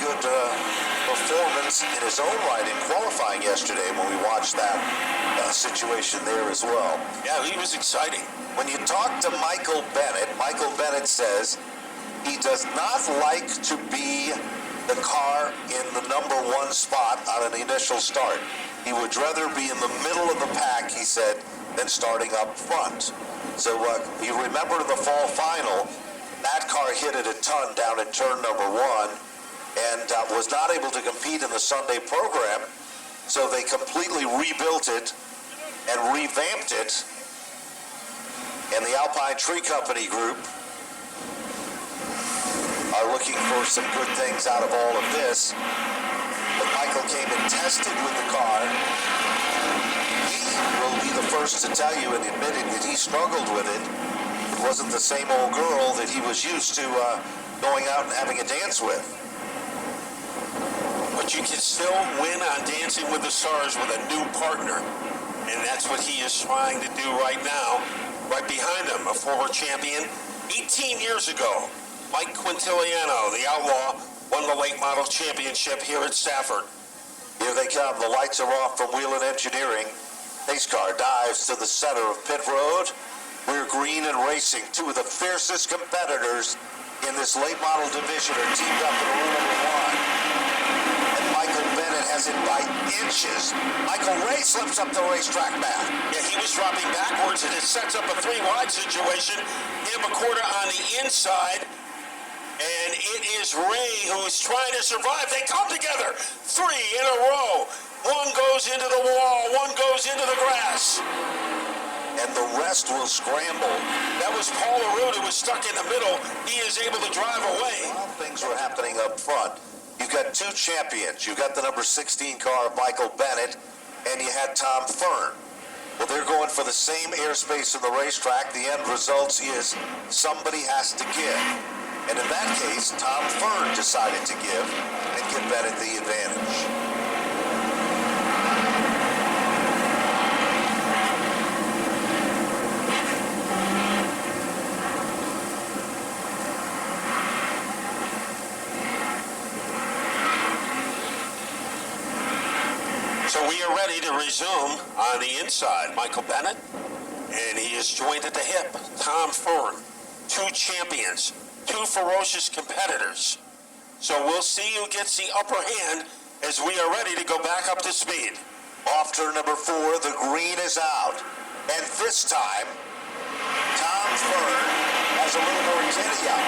good performance in his own right in qualifying yesterday when we watched that situation there as well. Yeah, he was exciting. When you talk to Michael Bennett says he does not like to be the car in the number one spot on an initial start. He would rather be in the middle of the pack, he said, than starting up front. So you remember the fall final, that car hit it a ton down in turn number one and was not able to compete in the Sunday program. So they completely rebuilt it and revamped it. And the Alpine Tree Company group are looking for some good things out of all of this. But Michael came and tested with the car. He will be the first to tell you and admitting that he struggled with it. It wasn't the same old girl that he was used to going out and having a dance with. But you can still win on Dancing with the Stars with a new partner. And that's what he is trying to do right now. Right behind him, a former champion. 18 years ago, Mike Quintiliano, the Outlaw, won the late model championship here at Stafford. Here they come. The lights are off from Whelen Engineering. Pace car dives to the center of pit road. We're green and racing. Two of the fiercest competitors in this late model division are teamed up in row number one. And Michael Bennett has it by inches. Michael Ray slips up the racetrack map. Yeah, he was dropping backwards, and it sets up a three-wide situation. Give him a quarter on the inside. And it is Ray who is trying to survive. They come together. Three in a row. One goes into the wall. One goes into the grass. And the rest will scramble. That was Paul LaRue who was stuck in the middle. He is able to drive away. A lot of things were happening up front. You've got two champions. You've got the number 16 car, Michael Bennett, and you had Tom Fern. Well, they're going for the same airspace in the racetrack. The end result is somebody has to give. And in that case, Tom Fern decided to give and give Bennett the advantage. So we are ready to resume on the inside. Michael Bennett, and he is joined at the hip. Tom Fern, two champions. Two ferocious competitors. So we'll see who gets the upper hand as we are ready to go back up to speed. Off turn number 4, the green is out. And this time, Tom Fern has a little more giddy up.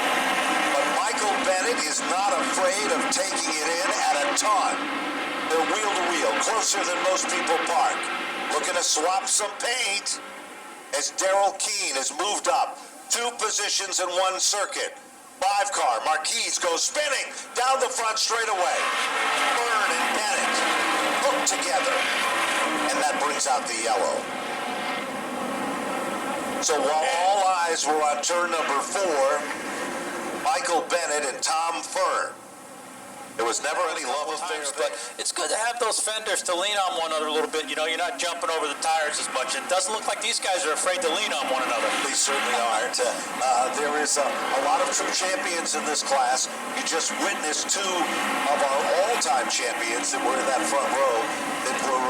But Michael Bennett is not afraid of taking it in at a ton. They're wheel to wheel, closer than most people park. Looking to swap some paint as Daryl Keene has moved up 2 positions in 1 circuit. 5 car, Marquise goes spinning down the front straightaway. Fern and Bennett hook together, and that brings out the yellow. So while all eyes were on turn number 4, Michael Bennett and Tom Fern, there was never any love affair. But it's good to have those fenders to lean on one another a little bit. You know, you're not jumping over the tires as much. It doesn't look like these guys are afraid to lean on one another. They certainly aren't. There is a lot of true champions in this class. You just witnessed 2 of our all-time champions that were in that front row that were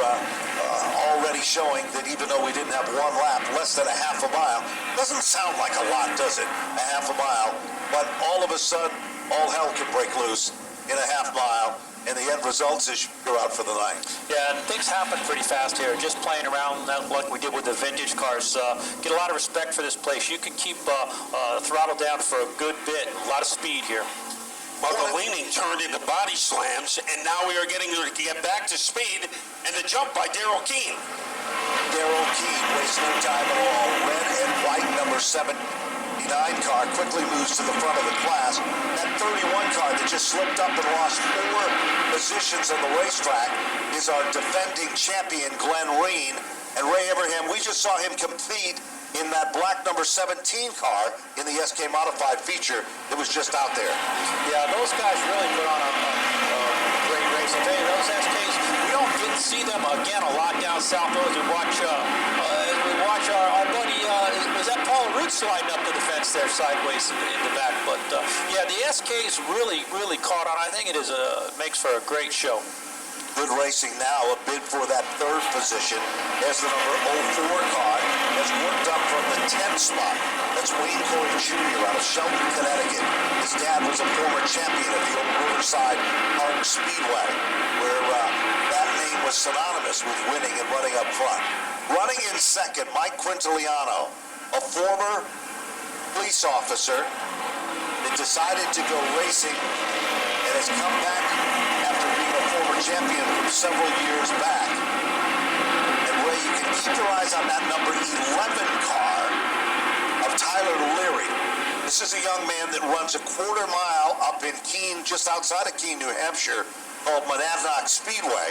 already showing that even though we didn't have 1 lap, less than a half a mile, doesn't sound like a lot, does it? A half a mile. But all of a sudden, all hell can break loose in a half mile, and the end result is you're out for the night. Yeah, and things happen pretty fast here. Just playing around like we did with the vintage cars. Get a lot of respect for this place. You can keep throttle down for a good bit. A lot of speed here. Well, the leaning turned into body slams, and now we are getting to get back to speed, and the jump by Daryl Keene. Daryl Keene wastes no time at all. Red and white number 79 car quickly moves to the front of the class. That 31 car that just slipped up and lost 4 positions on the racetrack is our defending champion, Glenn Reen. And Ray Abraham, we just saw him compete in that black number 17 car in the SK Modified feature that was just out there. Yeah, those guys really put on a great race. I tell you, those SKs, we don't get to see them again a lot down south. As we watch watch our buddy, was that Paul Roots lined up to the fence there sideways in the back. But, yeah, the SK's really, really caught on. I think it is makes for a great show. Good racing now, a bid for that third position as the number 04 car has worked up from the 10th spot. That's Wayne Corey Jr. out of Shelton, Connecticut. His dad was a former champion at the old Riverside Park Speedway, where that name was synonymous with winning and running up front. Running in second, Mike Quintiliano, a former police officer that decided to go racing and has come back after being a former champion from several years back. And Ray, you can keep your eyes on that number 11 car of Tyler Leary. This is a young man that runs a quarter mile up in Keene, just outside of Keene, New Hampshire, called Monadnock Speedway.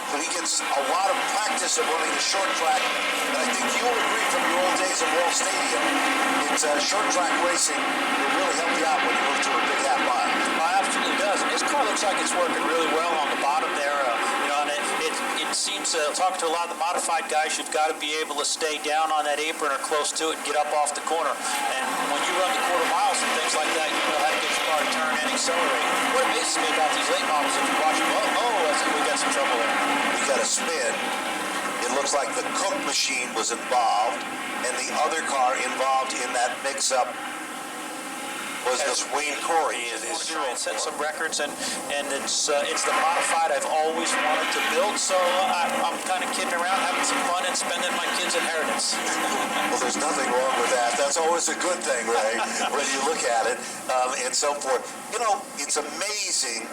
So he gets a lot of practice of running the short track. And I think you'll agree from your old days at Wall Stadium, it's short track racing will really help you out when you move to a big half mile. It absolutely does. And his car looks like it's working really well on the bottom there. And it seems, talking to a lot of the modified guys, you've got to be able to stay down on that apron or close to it and get up off the corner. And when you run the quarter miles and things like that, you know how to get your car to turn and accelerate. What amazes me about these late models, if you watch them, I think we got some trouble there. We got a spin. It looks like the Cook machine was involved, and the other car involved in that mix-up was As Wayne Corey is It set some records, and it's the modified I've always wanted to build, so I'm kind of kidding around, having some fun, and spending my kids' inheritance. Well, there's nothing wrong with that. That's always a good thing, Ray, when you look at it, and so forth. You know, it's amazing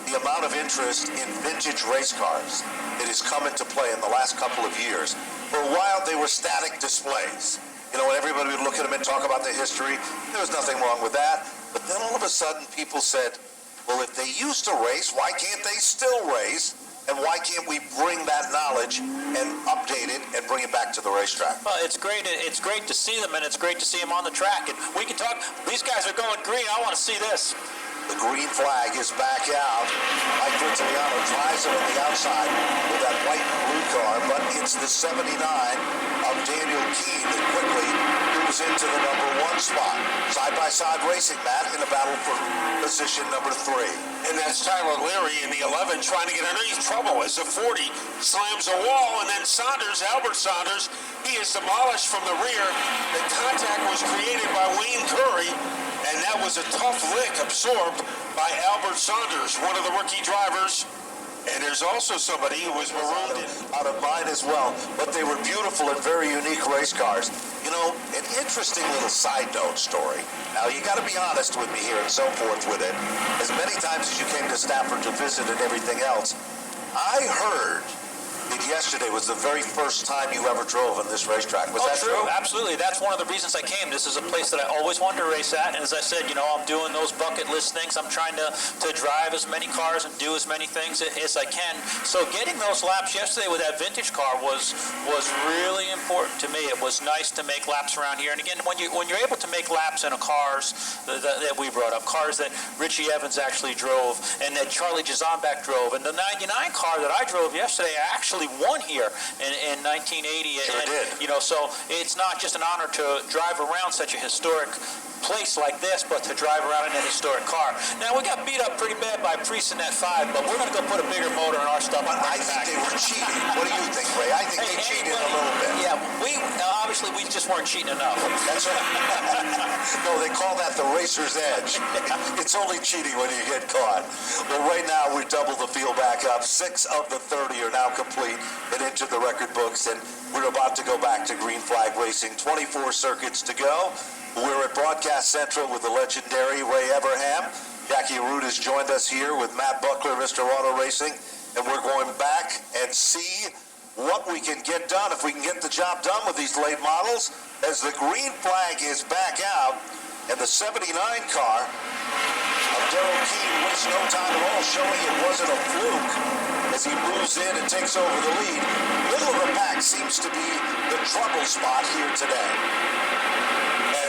the amount of interest in vintage race cars that has come into play in the last couple of years. For a while, they were static displays. You know, everybody would look at them and talk about the history. There was nothing wrong with that. But then all of a sudden, people said, well, if they used to race, why can't they still race? And why can't we bring that knowledge and update it and bring it back to the racetrack? Well, it's great. It's great to see them, and it's great to see them on the track. And we can talk. These guys are going green. I want to see this. The green flag is back out. Mike Quintiliano tries it on the outside with that white and blue car, but it's the 79 of Daniel Keene that quickly moves into the number 1 spot. Side-by-side racing, Matt, in a battle for position number 3. And that's Tyler Leary in the 11 trying to get underneath trouble as the 40 slams a wall, and then Albert Saunders, he is demolished from the rear. The contact was created by Wayne Curry, and that was a tough lick absorbed by Albert Saunders, one of the rookie drivers. And there's also somebody who was marooned out of mine as well, but they were beautiful and very unique race cars. You know, an interesting little side note story. Now, you got to be honest with me here and so forth with it. As many times as you came to Stafford to visit and everything else, I heard that yesterday was the very first time you ever drove on this racetrack. Was that true? Absolutely. That's one of the reasons I came. This is a place that I always wanted to race at. And as I said, you know, I'm doing those bucket list things. I'm trying to drive as many cars and do as many things as I can. So getting those laps yesterday with that vintage car was really important to me. It was nice to make laps around here. And again, when you're able to make laps in a cars that we brought up, cars that Richie Evans actually drove and that Charlie Jazambek drove, and the 99 car that I drove yesterday, I actually won here in 1980. Sure did. You know, so it's not just an honor to drive around such a historic place like this, but to drive around in an historic car. Now, we got beat up pretty bad by Priest in that 5, but we're going to go put a bigger motor in our stuff. I think they were cheating. What do you think, Ray? I think they cheated a little bit. Yeah, obviously we just weren't cheating enough. That's right. No, they call that the racer's edge. It's only cheating when you get caught. Well, right now we double the field back up. 6 of the 30 are now complete and into the record books, and we're about to go back to green flag racing. 24 circuits to go. We're at Broadcast Central with the legendary Ray Everham. Jackie Root has joined us here with Matt Buckler, Mr. Auto Racing, and we're going back and see what we can get done, if we can get the job done with these late models, as the green flag is back out, and the 79 car of Darrell Keene wastes no time at all, showing it wasn't a fluke as he moves in and takes over the lead. Middle of the pack seems to be the trouble spot here today.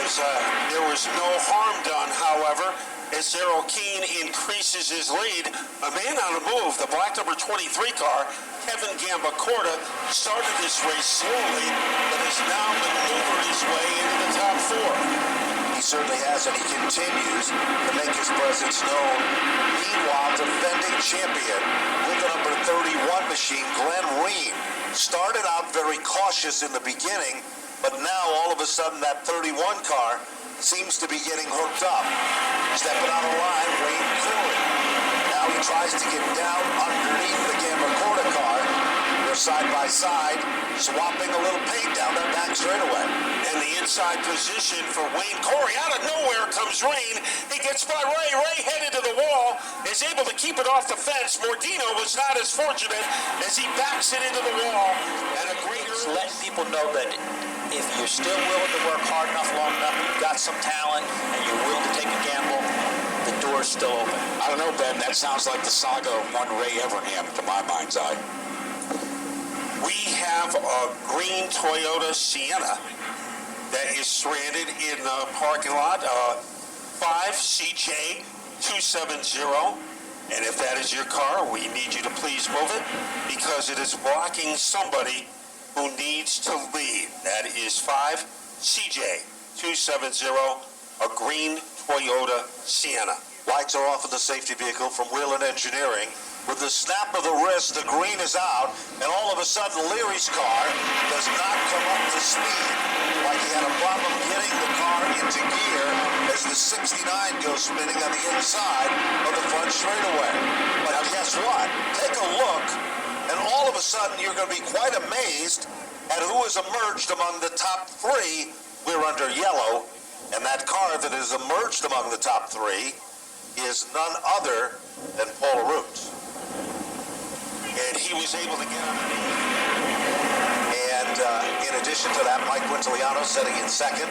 as There was no harm done, however, as Daryl Keene increases his lead. A man on the move, the black number 23 car, Kevin Gambacorta, started this race slowly, but has now maneuvered his way into the top four. He certainly has, and he continues to make his presence known. Meanwhile, defending champion with the number 31 machine, Glenn Reen, started out very cautious in the beginning, but now all of a sudden that 31 car seems to be getting hooked up. Stepping out of line, Wayne Corey. Now he tries to get down underneath the Gambacorta car. They're side by side, swapping a little paint down that back straightaway. And the inside position for Wayne Corey. Out of nowhere comes Reen. He gets by Ray. Ray headed to the wall, is able to keep it off the fence. Mordino was not as fortunate as he backs it into the wall. And a great Letting people know that if you're still willing to work hard enough, long enough, you've got some talent, and you're willing to take a gamble, the door's still open. I don't know, Ben. That sounds like the saga of one Ray Evernham to my mind's eye. We have a green Toyota Sienna that is stranded in the parking lot. 5CJ270. And if that is your car, we need you to please move it because it is blocking somebody who needs to leave. That is 5CJ270, a green Toyota Sienna. Lights are off of the safety vehicle from Wheelan Engineering. With the snap of the wrist, the green is out, and all of a sudden Leary's car does not come up to speed. Like he had a problem getting the car into gear as the 69 goes spinning on the inside of the front straightaway. But now guess what? Take a look, and all of a sudden you're going to be quite amazed at who has emerged among the top three. We're under yellow, and that car that has emerged among the top three is none other than Paul Roots. And he was able to get underneath. And in addition to that, Mike Quintiliano setting in second.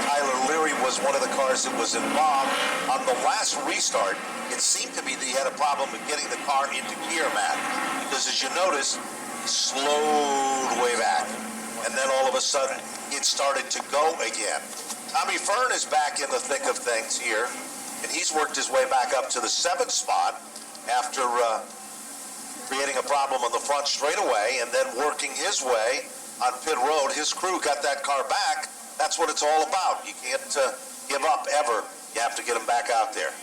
Tyler Leary was one of the cars that was involved. On the last restart, it seemed to be that he had a problem with getting the car into gear, Matt. Because as you notice, he slowed way back. And then all of a sudden, it started to go again. Tommy Fern is back in the thick of things here. And he's worked his way back up to the 7th spot after creating a problem on the front straightaway and then working his way on pit road. His crew got that car back. That's what it's all about. You can't give up ever. You have to get him back out there.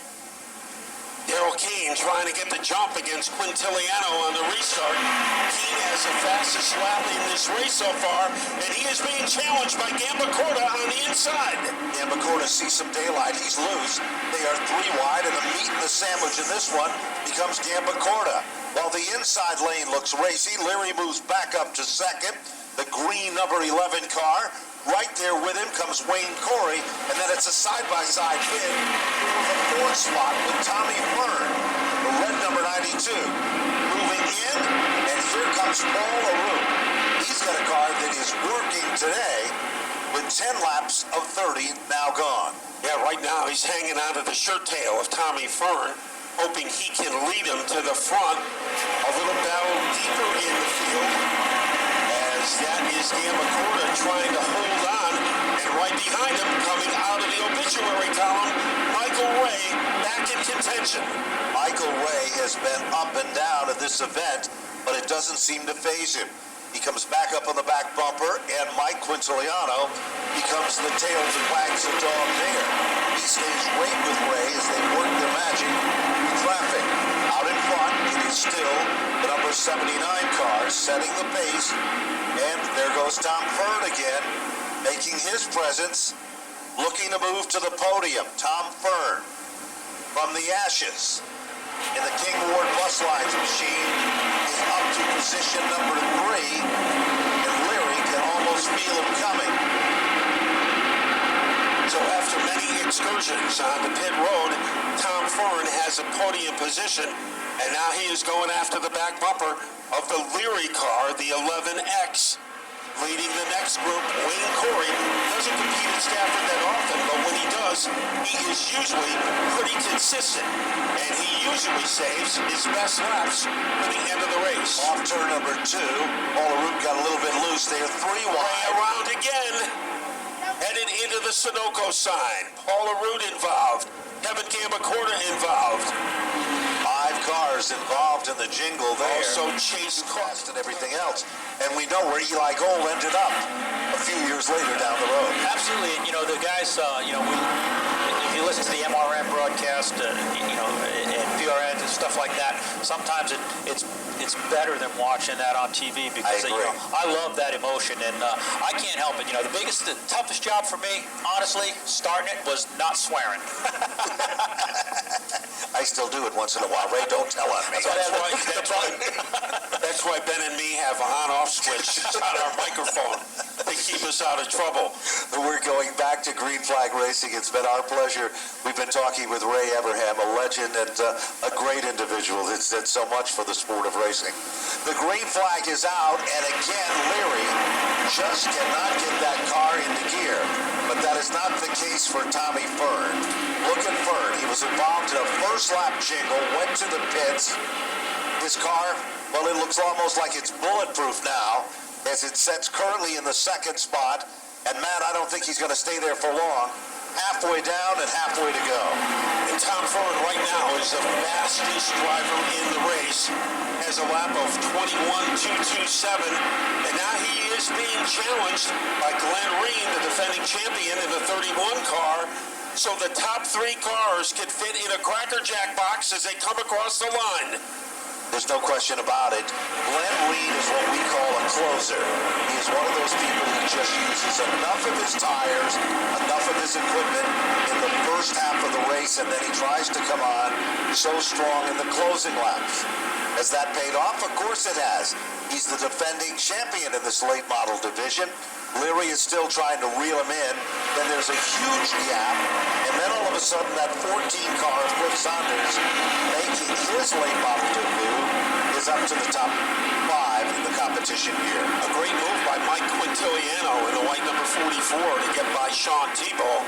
Daryl Keene trying to get the jump against Quintiliano on the restart. Keene has the fastest lap in this race so far, and he is being challenged by Gambacorta on the inside. Gambacorta sees some daylight. He's loose. They are 3 wide, and the meat and the sandwich in this one becomes Gambacorta. While the inside lane looks racy, Leary moves back up to second. The green number 11 car. Right there with him comes Wayne Corey, and then it's a side-by-side bid for the 4th spot with Tommy Fern, the red number 92. Moving in, and here comes Paul LaRue. He's got a car that is working today with 10 laps of 30 now gone. Yeah, right now he's hanging out of the shirt tail of Tommy Fern, hoping he can lead him to the front, a little battle deeper in the field. That is Gambacorta trying to hold on, and right behind him, coming out of the obituary column, Michael Ray back in contention. Michael Ray has been up and down at this event, but it doesn't seem to faze him. He comes back up on the back bumper, and Mike Quintiliano becomes the tail that wags the dog there. He stays right with Ray as they work their magic in traffic. Out in front, it is still the number 79 car setting the pace. And there goes Tom Fern again, making his presence, looking to move to the podium. Tom Fern from the ashes in the King Ward Bus Lines machine is up to position number 3, and Leary can almost feel him coming. So after many excursions on the pit road, Tom Fern has a podium position, and now he is going after the back bumper of the Leary car, the 11X. Leading the next group, Wayne Corey doesn't compete at Stafford that often, but when he does, he is usually pretty consistent, and he usually saves his best laps for the end of the race. Off turn number 2, Paul LaRue got a little bit loose there, 3 wide. Around again, headed into the Sunoco sign. Paula Root involved. Kevin Gambacorta involved. 5 cars involved in the jingle there. Also Chase Cost and everything else. And we know where Eli Gold ended up a few years later down the road. Absolutely. And, the guys, if you listen to the MRN broadcast, and PRN and stuff like that, sometimes it's better than watching that on TV because, I love that emotion. And I can't help it. The toughest job for me, honestly, starting it was not swearing. I still do it once in a while. Ray, don't tell on me. That's why Ben and me have an on-off switch on our microphone to keep us out of trouble. We're going back to Green Flag Racing. It's been our pleasure. We've been talking with Ray Everham, a legend and a great individual that's did so much for the sport of racing. The green flag is out, and again, Leary just cannot get that car into gear. But that is not the case for Tommy Fern. Look at Fern. He was involved in a first lap jingle, went to the pits. His car, well, it looks almost like it's bulletproof now, as it sits currently in the 2nd spot. And Matt, I don't think he's going to stay there for long. Halfway down and halfway to go. And Tom Ford right now is the fastest driver in the race. Has a lap of 21.227. And now he is being challenged by Glenn Reen, the defending champion in the 31 car. So the top 3 cars can fit in a Cracker Jack box as they come across the line. There's no question about it. Glenn Reed is what we call a closer. He is one of those people who just uses enough of his tires, enough of his equipment in the first half of the race, and then he tries to come on so strong in the closing laps. Has that paid off? Of course it has. He's the defending champion in this late model division. Leary is still trying to reel him in. Then there's a huge gap. And then all of a sudden that 14 car of Cliff Saunders, making his late model debut, is up to the top 5 in the competition here. A great move by Mike Quintiliano in the white number 44 to get by Sean Tebow.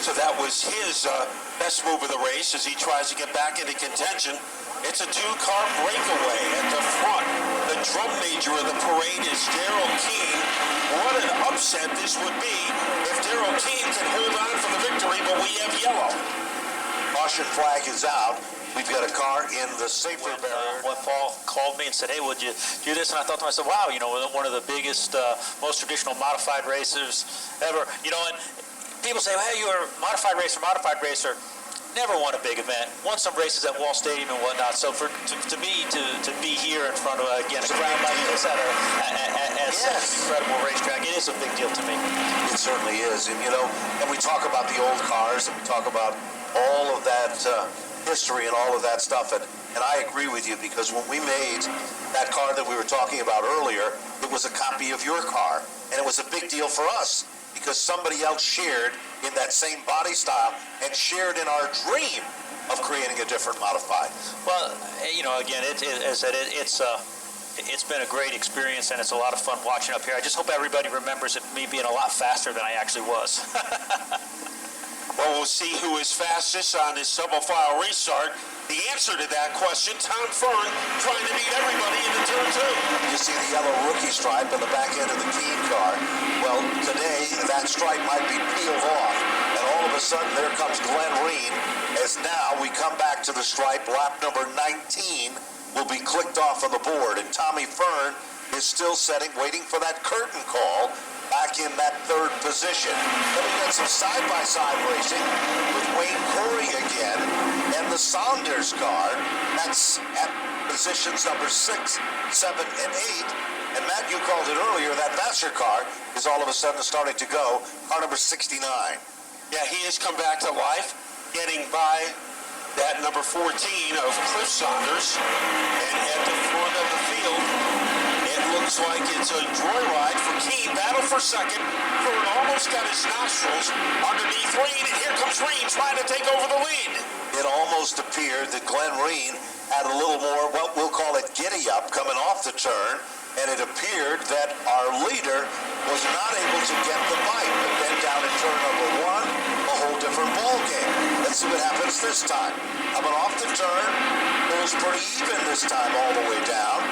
So that was his best move of the race as he tries to get back into contention. It's a 2-car breakaway at the front. The drum major of the parade is Darrell Keene. What an upset this would be if Darrell Keene can hold on for the victory, but we have yellow. Caution flag is out. We've got a car in the safer barrier. When Paul called me and said, hey, would you do this? And I thought to myself, wow, one of the biggest, most traditional modified racers ever. And people say, hey, you're a modified racer. Never won a big event. Won some races at Wall Stadium and whatnot. So to me to be here in front of again a crowd like this at such an incredible racetrack, it is a big deal to me. It certainly is, and and we talk about the old cars, and we talk about all of that history and all of that stuff, and I agree with you because when we made that car that we were talking about earlier, it was a copy of your car, and it was a big deal for us because somebody else shared in that same body style and shared in our dream of creating a different modified. Well, again, as I said, it's been a great experience and it's a lot of fun watching up here. I just hope everybody remembers me being a lot faster than I actually was. Well, we'll see who is fastest on this double-file restart. The answer to that question, Tom Fern trying to beat everybody into turn 2. You see the yellow rookie stripe on the back end of the Keene car. Well, today that stripe might be peeled off, and all of a sudden there comes Glenn Reen, as now we come back to the stripe. Lap number 19 will be clicked off on the board, and Tommy Fern is still waiting for that curtain call, back in that 3rd position. Then we got some side-by-side racing with Wayne Corey again and the Saunders car. That's at positions number 6, 7, and 8. And Matt, you called it earlier, that Vassar car is all of a sudden starting to go. Car number 69. Yeah, he has come back to life, getting by that number 14 of Cliff Saunders. And at the front of the field, it looks like it's a joyride for Keene. Battle for second. Ford almost got his nostrils underneath Reen, and here comes Reen trying to take over the lead. It almost appeared that Glenn Reen had a little more, what we'll call it, giddy-up coming off the turn, and it appeared that our leader was not able to get the bite. But then down in turn number 1, a whole different ball game. Let's see what happens this time. Coming off the turn, it was pretty even this time all the way down.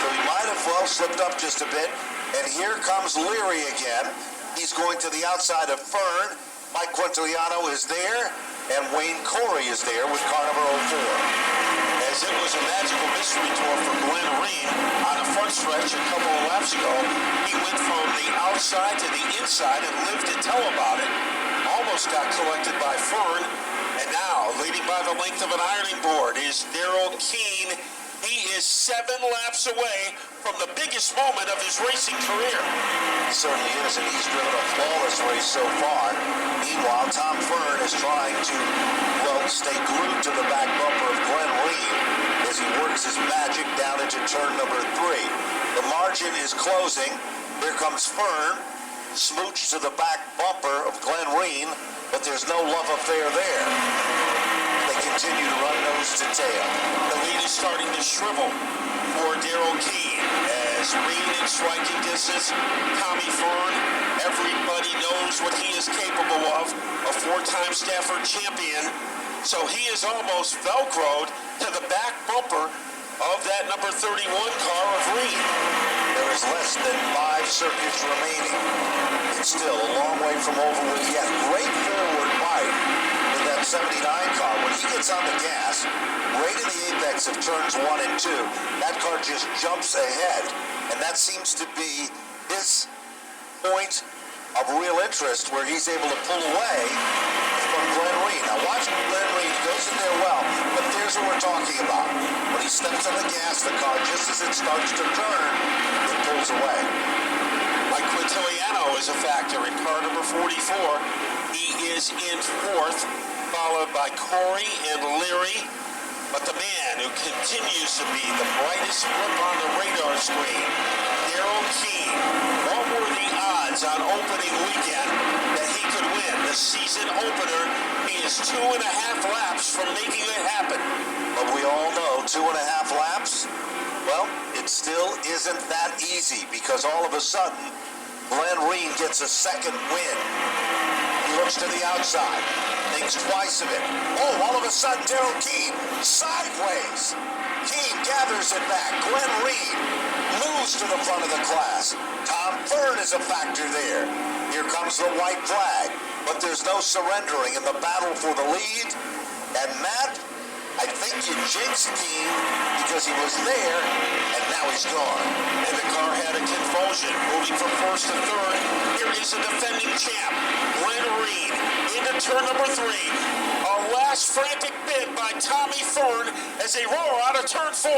So he might have well slipped up just a bit. And here comes Leary again. He's going to the outside of Fern. Mike Quintiliano is there, and Wayne Corey is there with car number 04. As it was a magical mystery tour for Glenn Reen on the front stretch a couple of laps ago, he went from the outside to the inside and lived to tell about it. Almost got collected by Fern, and now, leading by the length of an ironing board, is Daryl Keene. He is 7 laps away from the biggest moment of his racing career. He certainly is, and he's driven a flawless race so far. Meanwhile, Tom Fern is trying to, well, stay glued to the back bumper of Glenn Reen as he works his magic down into turn number 3. The margin is closing. Here comes Fern, smooched to the back bumper of Glenn Reen, but there's no love affair there. They continue to run nose to tail. The lead is starting to shrivel for Daryl Keene as Reen in striking distance. Tommy Fern, everybody knows what he is capable of, a 4-time Stafford champion. So he is almost Velcroed to the back bumper of that number 31 car of Reen. There is less than 5 circuits remaining. It's still a long way from over with yet. Great forward bite with that 79 car. When he gets on the gas, right in the apex of turns 1 and 2, that car just jumps ahead. And that seems to be his point of real interest, where he's able to pull away from Glenn Reen. Now watch Glenn Reen, goes in there well, but there's what we're talking about. When he steps on the gas, the car, just as it starts to turn, it pulls away. Mike Quintiliano is a factor in car number 44. He is in 4th, followed by Corey and Leary. But the man who continues to be the brightest blip on the radar screen, Daryl Keene. What were the odds on opening weekend that he could win the season opener? He is 2.5 laps from making it happen. But we all know 2.5 laps, well, it still isn't that easy, because all of a sudden, Glenn Reen gets a second win. He looks to the outside, thinks twice of it. Oh, all of a sudden, Daryl Keene sideways. Keene gathers it back. Glenn Reen moves to the front of the class. Tom Fern is a factor there. Here comes the white flag, but there's no surrendering in the battle for the lead. And Matt, I think you jinxed Keene because he was there, and now he's gone. And the car had a convulsion, moving from 1st to 3rd. Here is a defending champ, Glenn Reen, into turn number 3. A last frantic bid by Tommy Fern as they roar out of turn 4.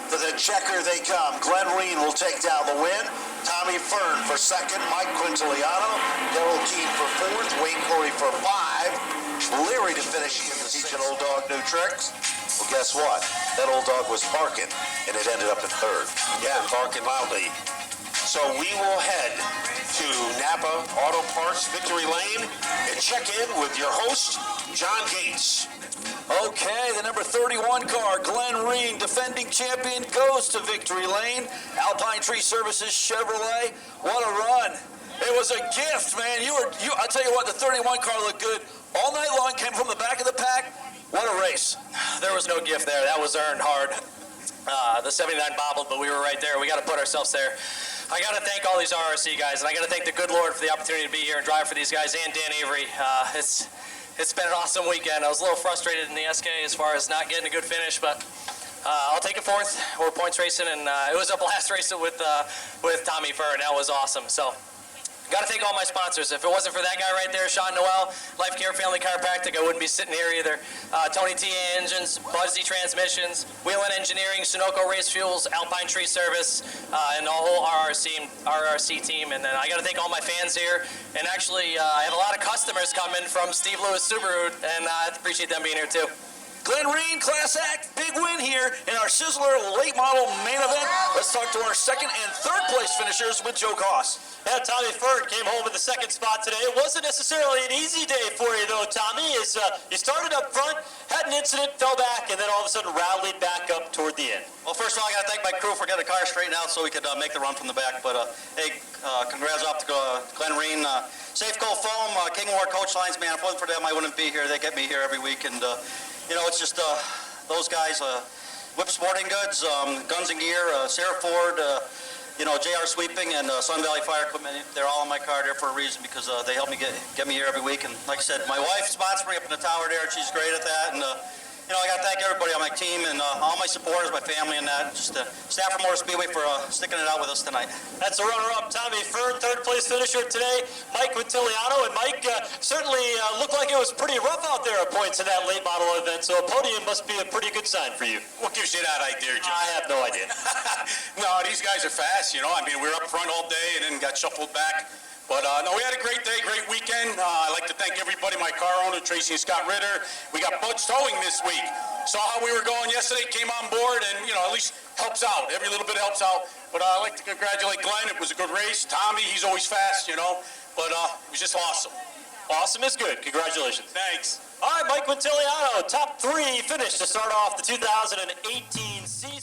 To the checker they come. Glenn Reen will take down the win. Tommy Fern for 2nd. Mike Quintiliano. Daryl Keene for 4th. Wayne Corey for 5. Leary to finish. He was teaching old dog new tricks. Well, guess what? That old dog was barking, and it ended up in 3rd. Yeah, and barking loudly. So we will head to Napa Auto Parts Victory Lane and check in with your host, John Gates. Okay, the number 31 car, Glenn Reen, defending champion, goes to Victory Lane. Alpine Tree Services Chevrolet. What a run. It was a gift, man. I tell you what, the 31 car looked good all night long, came from the back of the pack. What a race. There was no gift there. That was earned hard. The 79 bobbled, but we were right there. We got to put ourselves there. I got to thank all these RRC guys, and I got to thank the good Lord for the opportunity to be here and drive for these guys, and Dan Avery. It's been an awesome weekend. I was a little frustrated in the SK as far as not getting a good finish, but I'll take it 4th. We're points racing, and it was a blast racing with Tommy Fern. That was awesome. So, got to thank all my sponsors. If it wasn't for that guy right there, Sean Noel, Life Care Family Chiropractic, I wouldn't be sitting here either. Tony T Engines, Buzzy Transmissions, Wheelan Engineering, Sunoco Race Fuels, Alpine Tree Service, and the whole RRC team. And then I got to thank all my fans here. And actually, I had a lot of customers coming from Steve Lewis Subaru, and I appreciate them being here too. Glenn Reen, Class Act, big win here in our Sizzler late model main event. Let's talk to our 2nd and 3rd place finishers with Joe Koss. Yeah, Tommy Fern came home in the 2nd spot today. It wasn't necessarily an easy day for you, though, Tommy. You started up front, had an incident, fell back, and then all of a sudden rallied back up toward the end. Well, first of all, I got to thank my crew for getting the car straightened out so we could make the run from the back. But, hey, congrats off to Glenn Reen. Safeco Foam, King Award Coach Lines, man, if it wasn't for them, I wouldn't be here. They get me here every week, and, it's just those guys, Whip Sporting Goods, Guns and Gear, Sarah Ford, JR Sweeping and Sun Valley Fire Equipment, they're all on my car there for a reason because they help me get me here every week. And like I said, my wife sponsors me up in the tower there, and she's great at that. And I got to thank everybody on my team and all my supporters, my family, and that. Just Stafford Motor Speedway for sticking it out with us tonight. That's the runner-up, Tommy Fern, third place finisher today, Mike Quintiliano. And Mike certainly looked like it was pretty rough out there at points in that late model event, so a podium must be a pretty good sign for you. What gives you that idea, Jim? I have no idea. No, these guys are fast, I mean, we were up front all day and then got shuffled back. But no, we had a great day, great weekend. I'd like to thank everybody, my car owner, Tracy and Scott Ritter. We got Bud's Towing this week. Saw how we were going yesterday, came on board, and, at least helps out. Every little bit helps out. But I'd like to congratulate Glenn. It was a good race. Tommy, he's always fast, But it was just awesome. Awesome is good. Congratulations. Thanks. All right, Mike Quintiliano, top 3 finish to start off the 2018 season.